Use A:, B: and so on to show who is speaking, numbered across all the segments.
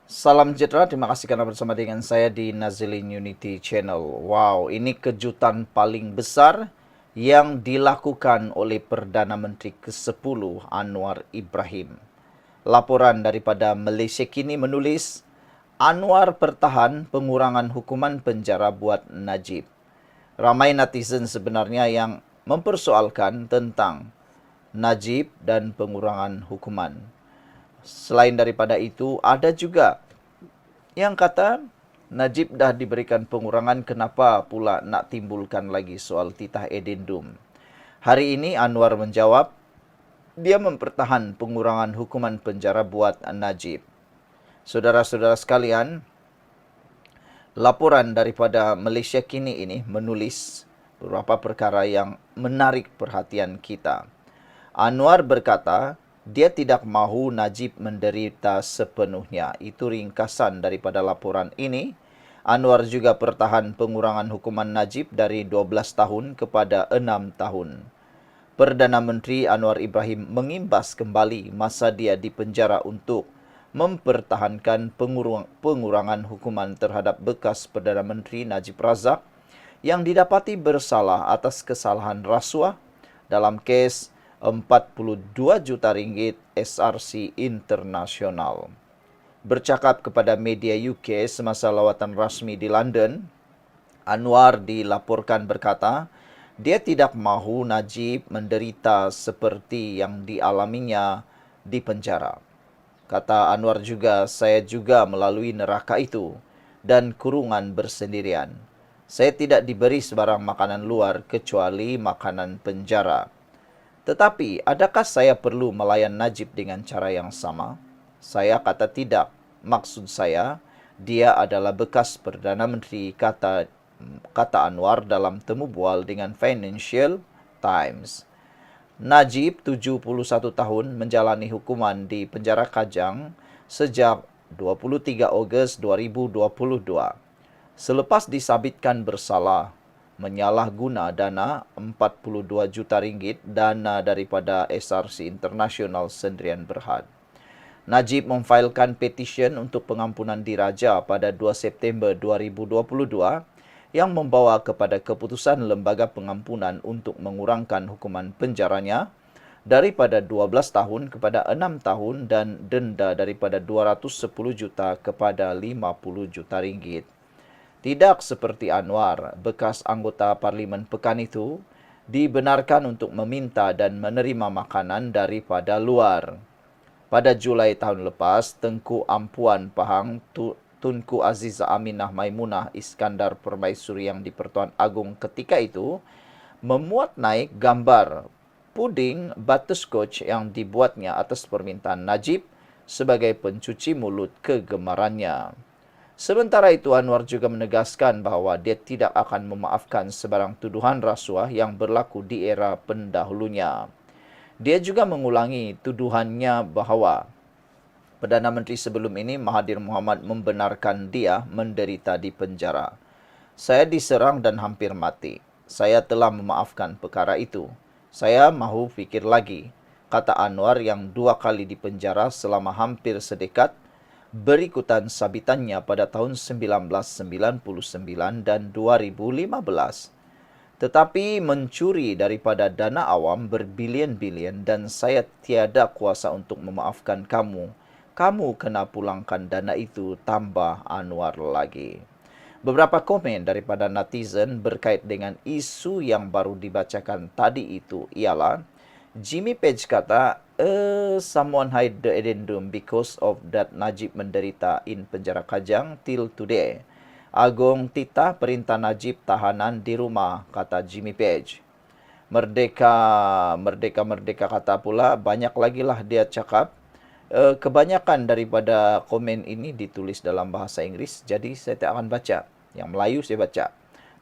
A: Salam sejahtera, terima kasih karena bersama dengan saya di Nazilin Unity Channel. Wow, ini kejutan paling besar yang dilakukan oleh Perdana Menteri ke-10 Anwar Ibrahim. Laporan daripada Malaysia Kini menulis, Anwar pertahan pengurangan hukuman penjara buat Najib. Ramai netizen sebenarnya yang mempersoalkan tentang Najib dan pengurangan hukuman. Selain daripada itu, ada juga yang kata Najib dah diberikan pengurangan, kenapa pula nak timbulkan lagi soal titah edendum. Hari ini Anwar menjawab, dia mempertahan pengurangan hukuman penjara buat Najib. Saudara-saudara sekalian, laporan daripada Malaysia Kini ini menulis beberapa perkara yang menarik perhatian kita. Anwar berkata, dia tidak mahu Najib menderita sepenuhnya. Itu ringkasan daripada laporan ini. Anwar juga pertahan pengurangan hukuman Najib dari 12 tahun kepada 6 tahun. Perdana Menteri Anwar Ibrahim mengimbas kembali masa dia di penjara untuk mempertahankan pengurangan hukuman terhadap bekas Perdana Menteri Najib Razak yang didapati bersalah atas kesalahan rasuah dalam kes 42 juta ringgit SRC internasional. Bercakap kepada media UK semasa lawatan rasmi di London, Anwar dilaporkan berkata, dia tidak mahu Najib menderita seperti yang dialaminya di penjara. Kata Anwar juga, saya juga melalui neraka itu dan kurungan bersendirian. Saya tidak diberi sebarang makanan luar kecuali makanan penjara. Tetapi, adakah saya perlu melayan Najib dengan cara yang sama? Saya kata tidak. Maksud saya, dia adalah bekas Perdana Menteri, kata Anwar dalam temu bual dengan Financial Times. Najib, 71 tahun, menjalani hukuman di penjara Kajang sejak 23 Ogos 2022. Selepas disabitkan bersalah, menyalahguna dana 42 juta ringgit dana daripada SRC Internasional Sendirian Berhad. Najib memfailkan petisyen untuk pengampunan diraja pada 2 September 2022 yang membawa kepada keputusan Lembaga Pengampunan untuk mengurangkan hukuman penjaranya daripada 12 tahun kepada 6 tahun dan denda daripada 210 juta kepada 50 juta ringgit. Tidak seperti Anwar, bekas anggota Parlimen Pekan itu, dibenarkan untuk meminta dan menerima makanan daripada luar. Pada Julai tahun lepas, Tengku Ampuan Pahang Tunku Aziza Aminah Maimunah Iskandar Permaisuri yang di-Pertuan Agong ketika itu memuat naik gambar puding butterscotch yang dibuatnya atas permintaan Najib sebagai pencuci mulut kegemarannya. Sementara itu, Anwar juga menegaskan bahawa dia tidak akan memaafkan sebarang tuduhan rasuah yang berlaku di era pendahulunya. Dia juga mengulangi tuduhannya bahawa Perdana Menteri sebelum ini, Mahathir Mohamad, membenarkan dia menderita di penjara. Saya diserang dan hampir mati. Saya telah memaafkan perkara itu. Saya mahu fikir lagi, kata Anwar yang 2 kali dipenjara selama hampir sedekat berikutan sabitannya pada tahun 1999 dan 2015. Tetapi mencuri daripada dana awam berbilion-bilion dan saya tiada kuasa untuk memaafkan kamu. Kamu kena pulangkan dana itu, tambah Anwar lagi. Beberapa komen daripada netizen berkait dengan isu yang baru dibacakan tadi itu ialah Jimmy Page kata, someone hide the addendum because of that Najib menderita in penjara Kajang till today. Agong Tita perintah Najib tahanan di rumah, kata Jimmy Page. Merdeka, merdeka, merdeka kata pula, banyak lagi lah dia cakap. Kebanyakan daripada komen ini ditulis dalam bahasa Inggeris, jadi saya tak akan baca. Yang Melayu saya baca.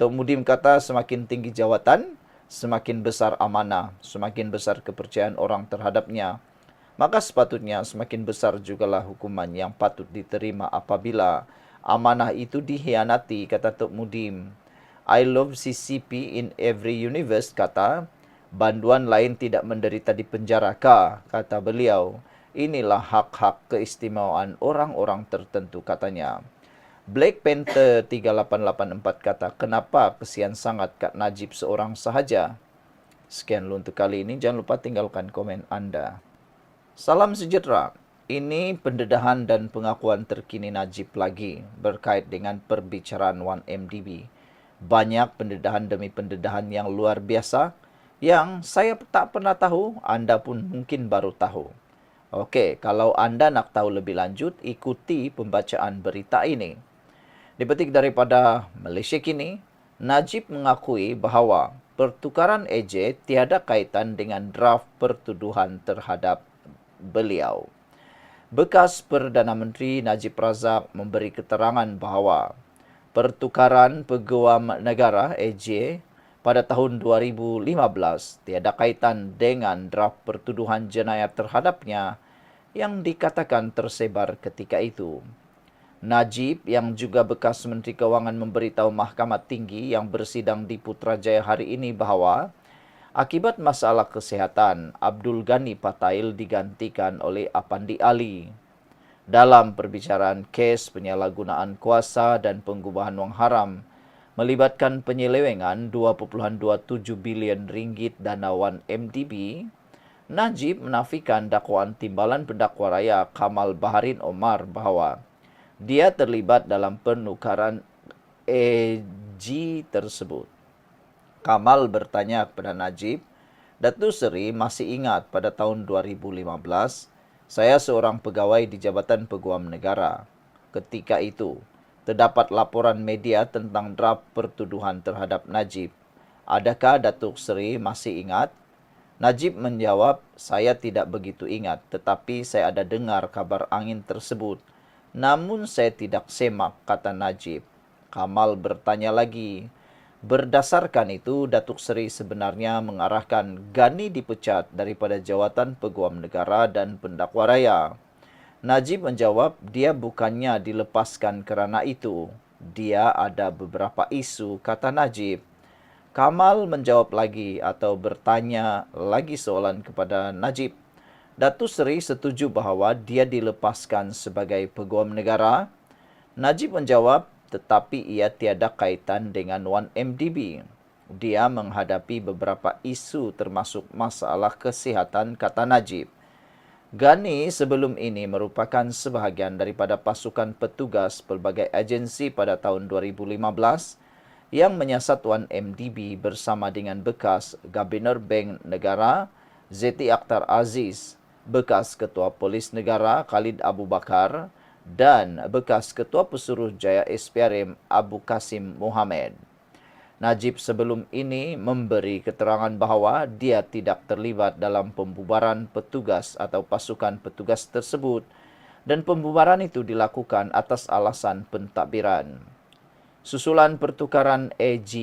A: Tok Mudim kata semakin tinggi jawatan, semakin besar amanah, semakin besar kepercayaan orang terhadapnya. Maka sepatutnya semakin besar jugalah hukuman yang patut diterima apabila amanah itu dikhianati, kata Tok Mudim. I love CCP in every universe, kata. Banduan lain tidak menderita di penjara kah, kata beliau. Inilah hak-hak keistimewaan orang-orang tertentu, katanya. Black Panther 3884 kata, kenapa kesian sangat Kak Najib seorang sahaja? Sekian dulu untuk kali ini. Jangan lupa tinggalkan komen Anda. Salam sejahtera. Ini pendedahan dan pengakuan terkini Najib lagi berkait dengan perbicaraan 1MDB. Banyak pendedahan demi pendedahan yang luar biasa yang saya tak pernah tahu, Anda pun mungkin baru tahu. Okey, kalau Anda nak tahu lebih lanjut, ikuti pembacaan berita ini. Dipetik daripada Malaysia Kini, Najib mengakui bahawa pertukaran AJ tiada kaitan dengan draft pertuduhan terhadap beliau. Bekas Perdana Menteri Najib Razak memberi keterangan bahawa pertukaran peguam negara AJ pada tahun 2015 tiada kaitan dengan draft pertuduhan jenayah terhadapnya yang dikatakan tersebar ketika itu. Najib yang juga bekas Menteri Kewangan memberitahu Mahkamah Tinggi yang bersidang di Putrajaya hari ini bahawa akibat masalah kesihatan, Abdul Ghani Patail digantikan oleh Apandi Ali. Dalam perbicaraan kes penyalahgunaan kuasa dan pengubahan wang haram, melibatkan penyelewengan 2.27 bilion ringgit dana 1MDB, Najib menafikan dakwaan timbalan pendakwa raya Kamal Baharin Omar bahawa dia terlibat dalam penukaran AG tersebut. Kamal bertanya kepada Najib, Datuk Seri masih ingat pada tahun 2015, saya seorang pegawai di Jabatan Peguam Negara. Ketika itu, terdapat laporan media tentang draft pertuduhan terhadap Najib. Adakah Datuk Seri masih ingat? Najib menjawab, saya tidak begitu ingat, tetapi saya ada dengar kabar angin tersebut. Namun saya tidak semak, kata Najib. Kamal bertanya lagi, berdasarkan itu, Datuk Seri sebenarnya mengarahkan Ghani dipecat daripada jawatan Peguam Negara dan Pendakwa Raya. Najib menjawab, dia bukannya dilepaskan kerana itu. Dia ada beberapa isu, kata Najib. Kamal menjawab lagi atau bertanya lagi soalan kepada Najib. Datuk Seri setuju bahawa dia dilepaskan sebagai Peguam Negara? Najib menjawab, tetapi ia tiada kaitan dengan 1MDB. Dia menghadapi beberapa isu termasuk masalah kesihatan, kata Najib. Ghani sebelum ini merupakan sebahagian daripada pasukan petugas pelbagai agensi pada tahun 2015 yang menyiasat 1MDB bersama dengan bekas Gubernur Bank Negara Zeti Akhtar Aziz, bekas Ketua Polis Negara Khalid Abu Bakar, dan bekas Ketua Pesuruh Jaya SPRM Abu Kasim Mohamed. Najib sebelum ini memberi keterangan bahawa dia tidak terlibat dalam pembubaran petugas atau pasukan petugas tersebut dan pembubaran itu dilakukan atas alasan pentadbiran. Susulan pertukaran AG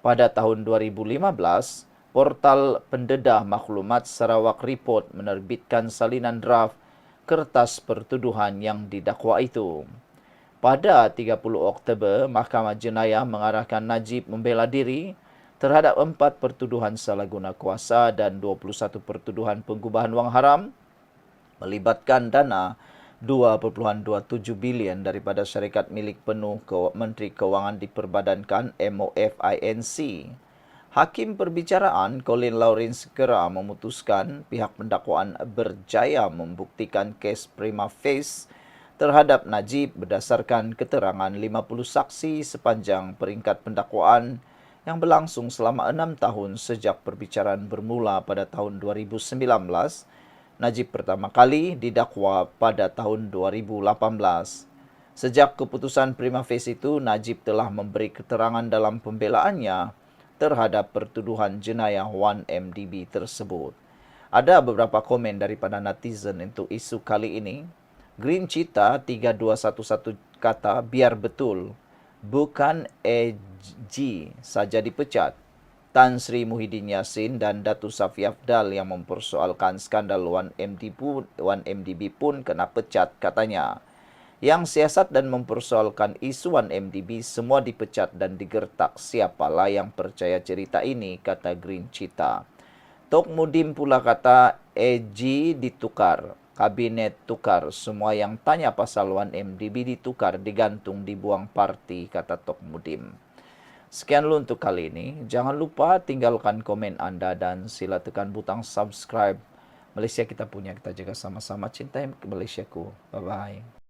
A: pada tahun 2015, portal pendedah maklumat Sarawak Report menerbitkan salinan draft kertas pertuduhan yang didakwa itu. Pada 30 Oktober, Mahkamah Jenayah mengarahkan Najib membela diri terhadap 4 pertuduhan salah guna kuasa dan 21 pertuduhan pengubahan wang haram melibatkan dana 2.27 bilion daripada syarikat milik penuh Menteri Kewangan diperbadankan MOFINC. Hakim perbicaraan Colin Lawrence segera memutuskan pihak pendakwaan berjaya membuktikan kes prima facie terhadap Najib berdasarkan keterangan 50 saksi sepanjang peringkat pendakwaan yang berlangsung selama 6 tahun sejak perbicaraan bermula pada tahun 2019. Najib pertama kali didakwa pada tahun 2018. Sejak keputusan prima facie itu, Najib telah memberi keterangan dalam pembelaannya terhadap pertuduhan jenayah 1MDB tersebut. Ada beberapa komen daripada netizen untuk isu kali ini. Green Cheetah 3211 kata, biar betul, bukan AG saja dipecat. Tan Sri Muhyiddin Yassin dan Datu Safi Afdal yang mempersoalkan skandal 1MDB pun kena pecat, katanya. Yang siasat dan mempersoalkan isu 1MDB semua dipecat dan digertak. Siapalah yang percaya cerita ini, kata Green Cheetah. Tok Mudim pula kata AG ditukar. kabinet tukar. Semua yang tanya pasal 1MDB ditukar, digantung, dibuang parti, kata Tok Mudim. Sekian dulu untuk kali ini. Jangan lupa tinggalkan komen Anda dan sila tekan butang subscribe. Malaysia kita punya, kita jaga sama-sama. Cintai Malaysiaku. Bye-bye.